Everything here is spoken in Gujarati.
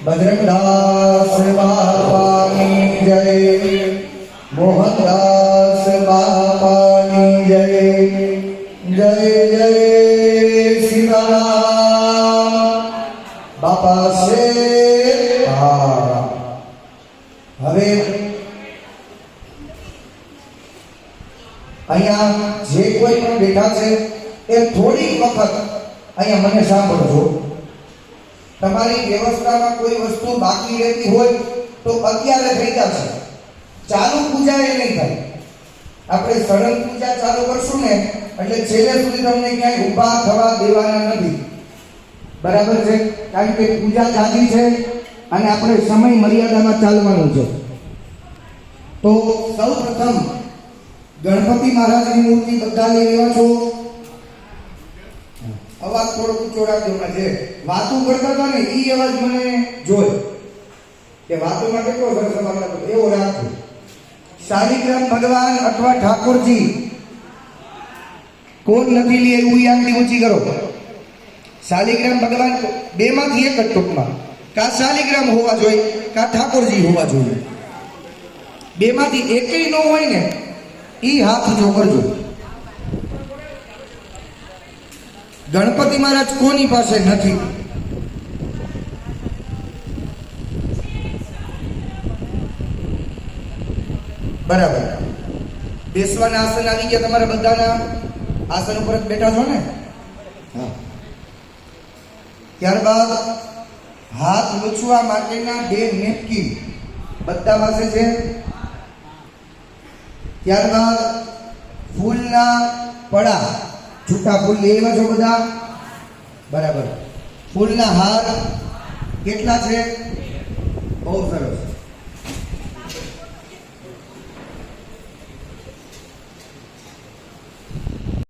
बजरंगदास बापा की जय, मोहनदास बापा की जय। जय जय श्री राम बापा से હવે અહીંયા જે કોઈ પણ બેઠા છે એ થોડી વખત અહીંયા મને સાંભળજો। તમારી વ્યવસ્થામાં કોઈ વસ્તુ બાકી રહેતી હોય તો અત્યારે થઈ જશે, ચાલુ પૂજા એ નહીં થાય। આપણે સળંગ પૂજા ચાલુ કરશું ને એટલે છેલ્લે સુધી તમને ક્યાંય ઊભા થવા દેવાના નથી, બરાબર છે? કારણ કે પૂજા જાજી છે અને આપણે સમય મર્યાદામાં ચાલવાનું છે। તો સૌપ્રથમ ગણપતિ મહારાજની મૂર્તિ બધા લઈ લેવા છો। અવાજ થોડો ઊંચો રાખજો, જે વાતો કરતા હતા ને એ અવાજ મને જોઈ કે વાતોમાં કેટલો સરસ અવાજ હતો એવો રાખજો। શાલિગ્રામ ભગવાન અથવા ઠાકોરજી કોણ નથી લે એવું આંગળી ઊંચી કરો। શાલિગ્રામ ભગવાન બેમાંથી એક જ ટૂંકમાં, કા શાલિગ્રામ હોવા જોઈએ કા ઠાકોરજી હોવા જોઈએ, બેમાંથી એકેય ન હોય ને એ હાથ ઊંચો કરજો। ગણપતિ મહારાજ કોની પાસે નથી? બરાબર, બેસવાના આસન આવી ગયા તમારા બધાના? આસન ઉપર જ બેઠા છો ને? હા। ત્યારબાદ હાથ લૂછવા માટેના બે નેપકિન બધા પાસે છે। ત્યારબાદ ફૂલના પડા, છૂટા ફૂલ લેવા છો બધા? બરાબર। ફૂલના હાર કેટલા છે? બહુ સરસ।